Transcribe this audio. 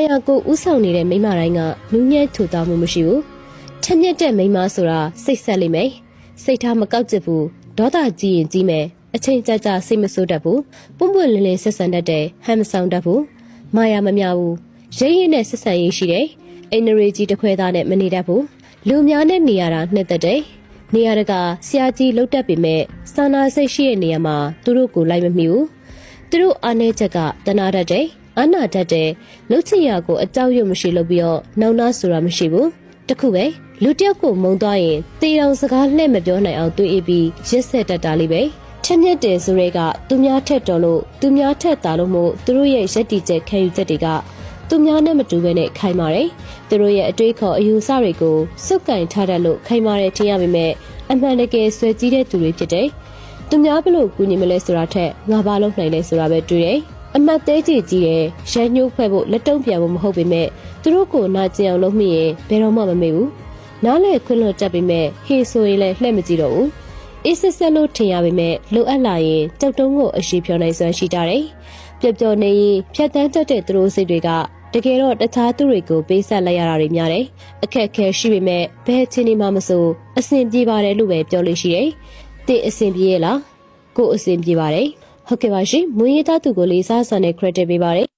ရာကိုဥဆောင်နေတဲ့မိမတိုင်းကနူးညံ့ထူသားမှုမရှိဘူးချက်မြက်တဲ့မိမဆိုတာစိတ်ဆက်လိမ့်မယ်စိတ်ထားမကောက်ကျစ်ဘူးဒေါသကြီးရင်ကြီးမယ်အချိန်ကြာကြာစိတ်မဆိုးတတ်ဘူးပွန့်ပွန့်လင်းလင်းဆက်ဆံတတ်တယ်ဟန်မဆောင်တတ်ဘူးမာယာမမြဘူးရိပ်ရည်နဲ့ဆက်ဆံရေးရှိတယ်အင်နရီကြီးတစ်ခွဲသားနဲ့မနေတတ်ဘူးလူများနဲ့နေရတာနှစ်သက်တယ်နေရကဆရာကြီးလှုပ်တတ်ပေမဲ့စာနာစိတ်ရှိတဲ့နေရာမှာသူတို့ကိုလိုက်မမီဘူးသူတို့အားနေချက်ကတနာတတ်တယ်အနာတတ်တယ်လှုပ်ချင်ရကိုအကြောက်ရွံ့မရှိလို့ပြီးတော့နောင်နာဆိုတာမရှိဘူးတခုပဲလူတယောက်ကိုမုံသွားရင်တေတောင်စကားလှည့်မပြောနိုင်အောင်တွေးအပြီးရစ်ဆက်တတ်တာလေးပဲချက်မြက်တယ်ဆိုရဲကသူများထက်တော်လို့သူများထက်တာလို့မို့သူတို့ရဲ့ရက်တီချက်ခံယူချက်တွေကသူများနဲ့မတူဘဲနဲ့ခိုင်ပါတယ်သူတို့ရဲ့အတွေးခေါ်အယူဆတွေကိုစုပ်ကင်ထားတတ်လို့ခိုင်ပါတယ်ထင်ရပေမဲ့အမှန်တကယ်ဆွဲကြီးတဲ့သူတွေဖြစ်တယ်သူများဘလို့ကူညီမလဲဆိုတာထက်ငါဘာလုပ်နိုင်လဲဆိုတာပဲတွေးတယ်အမတ်သေးကြီးကြီးတယ်ရန်ညှိုးဖွဲ့ဖို့လက်တုံးပြန်ဖို့မဟုတ်ပေမဲ့သူတို့ကိုနာကျင်အောင်လုပ်မိရင်ဘယ်တော့မှမမေ့ဘူးနားလေခွင့်လွှတ်တတ်ပေမဲ့ဟေးဆိုရင်လည်းလှည့်မကြည့်တော့ဘူးအေးစစ်စစ်လို့ထင်ရပေမဲ့လိုအပ်လာရင်ကြောက်တုံးကိုအရှိဖြောနိုင်စွမ်းရှိကြတယ်ပျော်ပျော်နေရင်ဖြတ်တန်းတတ်တဲ့သူတို့စိတ်တွေကတကယ်တော့တခြားသူတွေကိုပေးဆက်လိုက်ရတာတွေများတယ်အခက်အခဲရှိပေမဲ့ဘယ်ချင်းနေမှမဆိုအဆင်ပြေပါတယ်လို့ပဲပြောလို့ရှိတယ်တင်အဆင်ပြေရဲ့လားကိုအဆင်ပြေပါတယ်ဟုတ်ကဲ့ပါရှင်မွေးရသားသူကိုလေးစားစွာနဲ့ credit ပေးပါတယ်